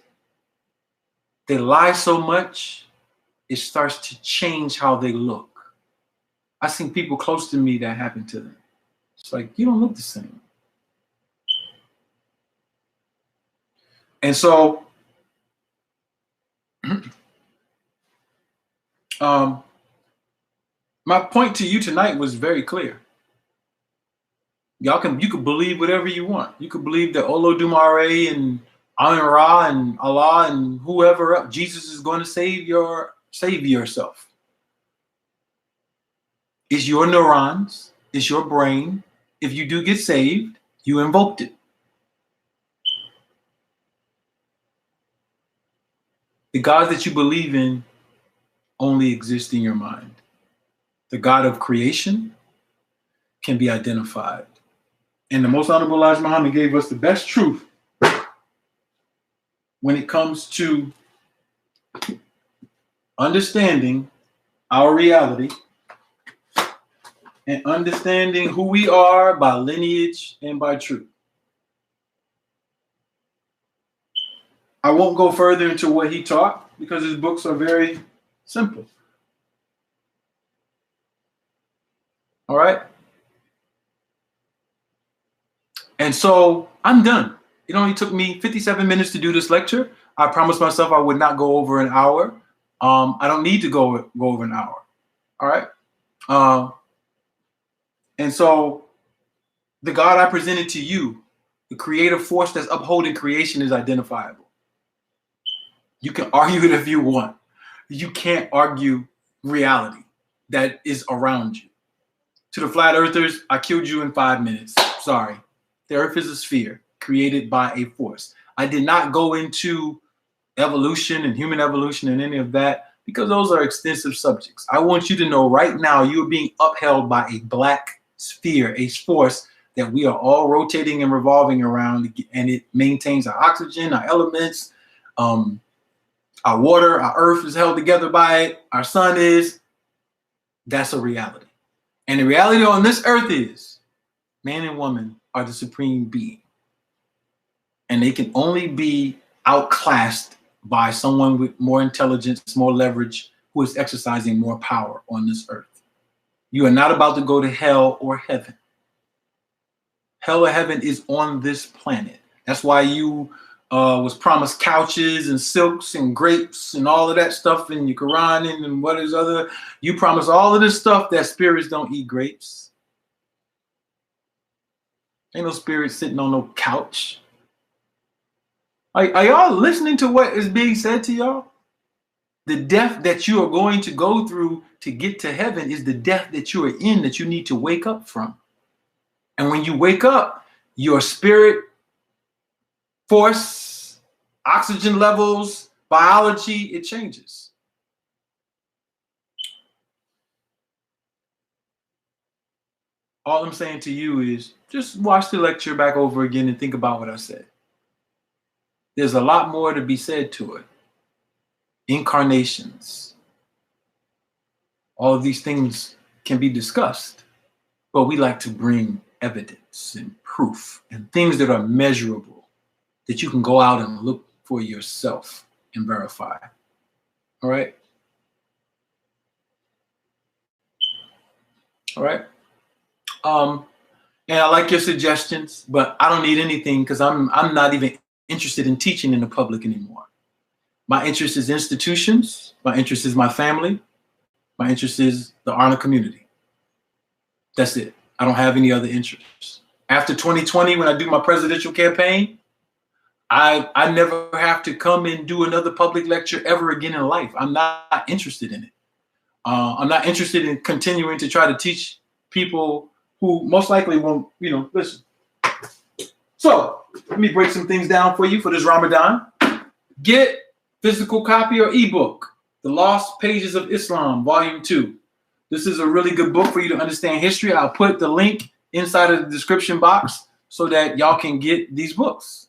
They lie so much, it starts to change how they look. I've seen people close to me that happened to them. It's like, you don't look the same. And so, my point to you tonight was very clear. You could believe whatever you want. You could believe that Olodumare and Amun Ra and Allah and whoever else, Jesus is going to save yourself. It's your neurons, it's your brain. If you do get saved, you invoked it. The God that you believe in only exists in your mind. The God of creation can be identified. And the Most Honorable Elijah Muhammad gave us the best truth when it comes to understanding our reality and understanding who we are by lineage and by truth. I won't go further into what he taught because his books are very simple. All right? And so I'm done. It only took me 57 minutes to do this lecture. I promised myself I would not go over an hour. I don't need to go over an hour. All right? And so the God I presented to you, the creative force that's upholding creation, is identifiable. You can argue it if you want. You can't argue reality that is around you. To the flat earthers, I killed you in 5 minutes. Sorry. The earth is a sphere created by a force. I did not go into evolution and human evolution and any of that because those are extensive subjects. I want you to know right now you are being upheld by a black sphere, a force that we are all rotating and revolving around, and it maintains our oxygen, our elements, our water, our earth is held together by it, our sun is. That's a reality. And the reality on this earth is man and woman are the supreme being. And they can only be outclassed by someone with more intelligence, more leverage, who is exercising more power on this earth. You are not about to go to hell or heaven. Hell or heaven is on this planet. That's why you was promised couches and silks and grapes and all of that stuff in your Quran and what is other. You promised all of this stuff that spirits don't eat grapes. Ain't no spirit sitting on no couch. Are y'all listening to what is being said to y'all? The death that you are going to go through to get to heaven is the death that you are in, that you need to wake up from. And when you wake up, your spirit, force, oxygen levels, biology, it changes. All I'm saying to you is just watch the lecture back over again and think about what I said. There's a lot more to be said to it. Incarnations. All of these things can be discussed, but we like to bring evidence and proof and things that are measurable that you can go out and look for yourself and verify. All right? All right? And I like your suggestions, but I don't need anything because I'm not even interested in teaching in the public anymore. My interest is institutions. My interest is my family. My interest is the honor community. That's it. I don't have any other interests. After 2020, when I do my presidential campaign, I never have to come and do another public lecture ever again in life. I'm not interested in it. I'm not interested in continuing to try to teach people who most likely won't, listen. So let me break some things down for you for this Ramadan. Get physical copy or ebook, The Lost Pages of Islam, Volume 2. This is a really good book for you to understand history. I'll put the link inside of the description box so that y'all can get these books.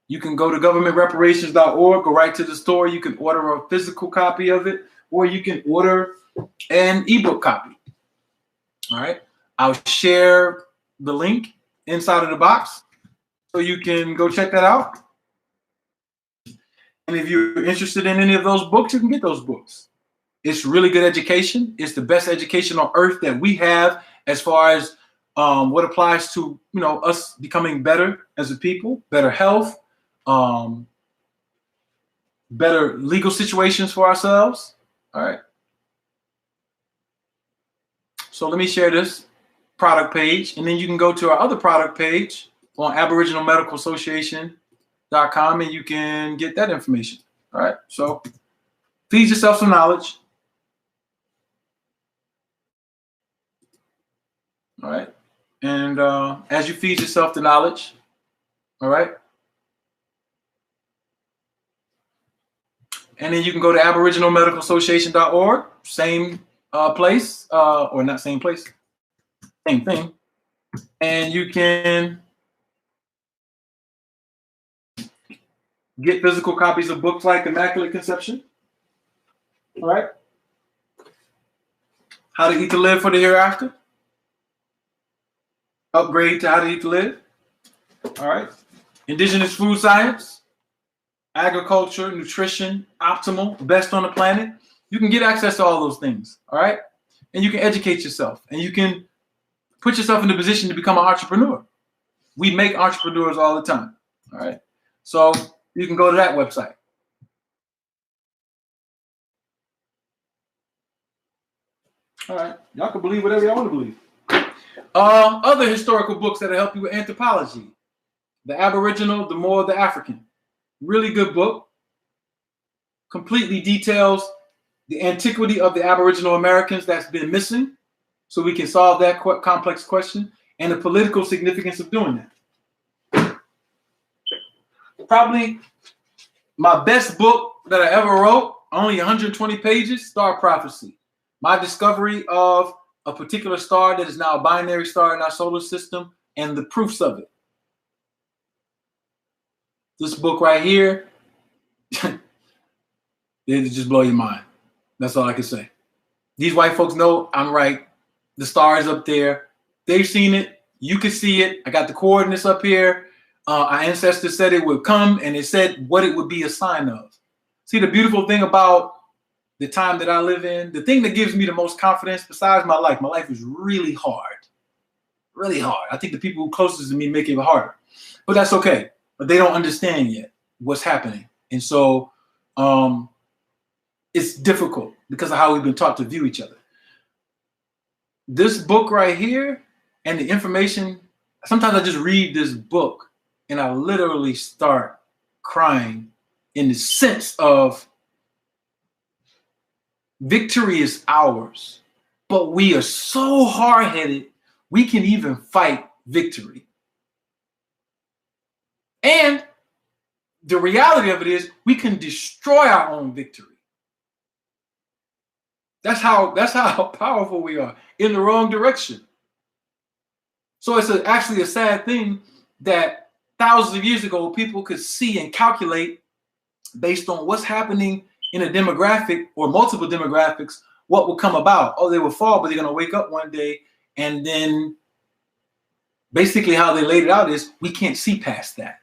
You can go to governmentreparations.org, go right to the store. You can order a physical copy of it, or you can order an ebook copy. All right. I'll share the link inside of the box so you can go check that out. And if you're interested in any of those books, you can get those books. It's really good education. It's the best education on earth that we have as far as what applies to, us becoming better as a people, better health, better legal situations for ourselves. All right. So let me share this product page, and then you can go to our other product page on aboriginalmedicalassociation.com and you can get that information. All right. So feed yourself some knowledge. All right. And as you feed yourself the knowledge, all right. And then you can go to aboriginalmedicalassociation.org, same place, or not same place, same thing. And you can get physical copies of books like Immaculate Conception. All right. How to Eat to Live for the Hereafter. Upgrade to How to Eat to Live. All right. Indigenous Food Science. Agriculture, nutrition, optimal, best on the planet. You can get access to all those things. All right. And you can educate yourself and you can put yourself in a position to become an entrepreneur. We make entrepreneurs all the time. All right. So you can go to that website. All right. Y'all can believe whatever y'all want to believe. Other historical books that'll help you with anthropology. The Aboriginal, the More, the African. Really good book. Completely details the antiquity of the Aboriginal Americans that's been missing, so we can solve that complex question, and the political significance of doing that. Probably my best book that I ever wrote, only 120 pages, Star Prophecy. My discovery of a particular star that is now a binary star in our solar system and the proofs of it. This book right here, it'll just blow your mind. That's all I can say. These white folks know I'm right. The star is up there. They've seen it. You can see it. I got the coordinates up here. Our ancestors said it would come, and it said what it would be a sign of. See, the beautiful thing about the time that I live in, the thing that gives me the most confidence besides my life is really hard. Really hard. I think the people who closest to me make it harder. But that's okay. But they don't understand yet what's happening. And so it's difficult because of how we've been taught to view each other. This book right here and the information, sometimes I just read this book and I literally start crying in the sense of victory is ours, but we are so hard-headed, we can even fight victory. And the reality of it is we can destroy our own victory. That's how powerful we are in the wrong direction. So it's actually a sad thing that thousands of years ago, people could see and calculate based on what's happening in a demographic or multiple demographics, what will come about. Oh, they will fall, but they're going to wake up one day. And then basically how they laid it out is we can't see past that.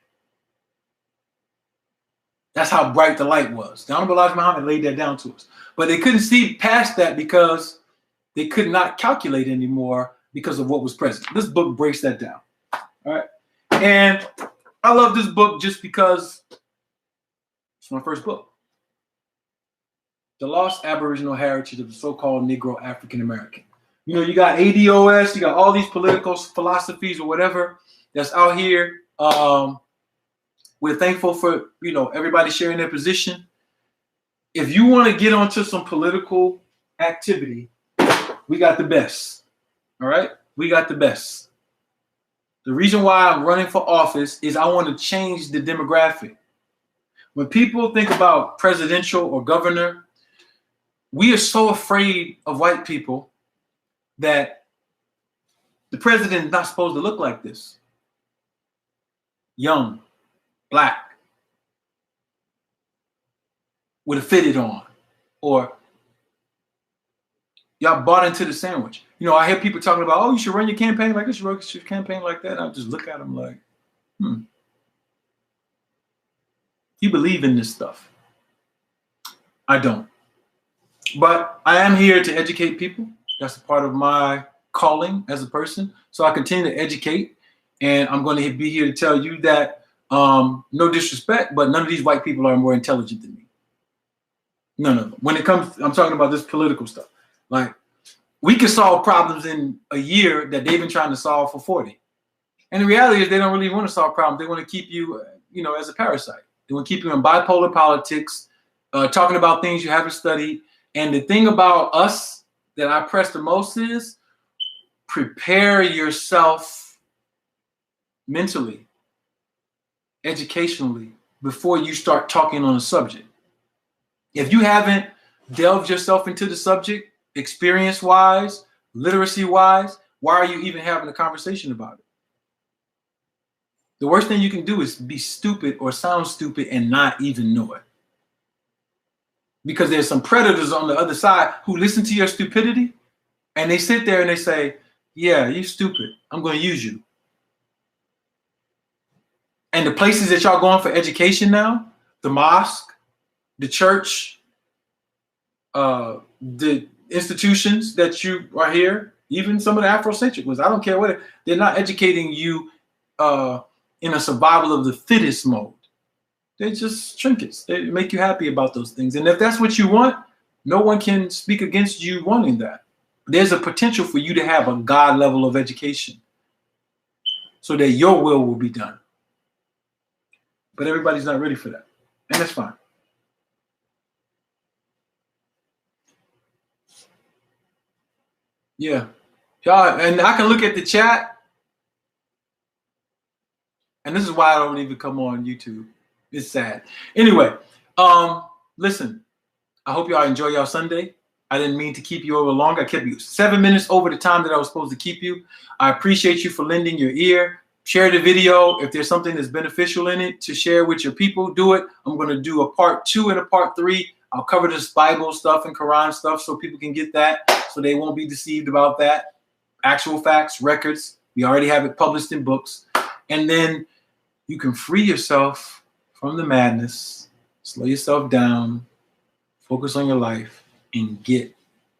That's how bright the light was. The Honorable Elijah Muhammad laid that down to us. But they couldn't see past that because they could not calculate anymore because of what was present. This book breaks that down. All right. And I love this book just because it's my first book. the lost Aboriginal heritage of the so-called Negro African American. You know, you got ADOS, you got all these political philosophies or whatever that's out here. We're thankful for, you know, everybody sharing their position. If you want to get onto some political activity, we got the best. All right? We got the best. The reason why I'm running for office is I want to change the demographic. When people think about presidential or governor, we are so afraid of white people that the president is not supposed to look like this. Young, black, with a fitted on, or y'all bought into the sandwich. You know, I hear people talking about, oh, you should run your campaign like this, you should run your campaign like that. And I just look at them like, you believe in this stuff. I don't. But I am here to educate people. That's a part of my calling as a person. So I continue to educate. And I'm going to be here to tell you that, no disrespect, but none of these white people are more intelligent than me. None of them. When it comes, I'm talking about this political stuff. Like, we can solve problems in a year that they've been trying to solve for 40. And the reality is they don't really want to solve problems. They want to keep you, you know, as a parasite. They want to keep you in bipolar politics, talking about things you haven't studied. And the thing about us that I press the most is prepare yourself mentally, educationally, before you start talking on a subject. If you haven't delved yourself into the subject, experience-wise, literacy-wise, why are you even having a conversation about it? The worst thing you can do is be stupid or sound stupid and not even know it. Because there's some predators on the other side who listen to your stupidity and they sit there and they say, yeah, you're stupid. I'm going to use you. And the places that y'all going for education now, the mosque, the church, the institutions that you are here, even some of the Afrocentric ones, I don't care what, they're not educating you in a survival of the fittest mode. They're just trinkets. They make you happy about those things. And if that's what you want, no one can speak against you wanting that. There's a potential for you to have a God level of education so that your will be done. But everybody's not ready for that. And that's fine. Yeah. Y'all, and I can look at the chat. And this is why I don't even come on YouTube. It's sad. Anyway, listen, I hope y'all enjoy y'all Sunday. I didn't mean to keep you over long. I kept you 7 minutes over the time that I was supposed to keep you. I appreciate you for lending your ear. Share the video. If there's something that's beneficial in it to share with your people, do it. I'm going to do a part 2 and a part 3. I'll cover this Bible stuff and Quran stuff so people can get that, so they won't be deceived about that. Actual facts, records. We already have it published in books. And then you can free yourself from the madness, slow yourself down, focus on your life, and get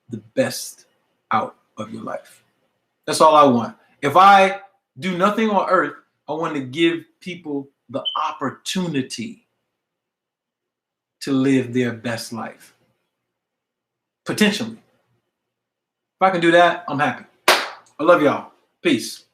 the best out of your life. That's all I want. If I do nothing on earth, I want to give people the opportunity to live their best life. Potentially. If I can do that, I'm happy. I love y'all. Peace.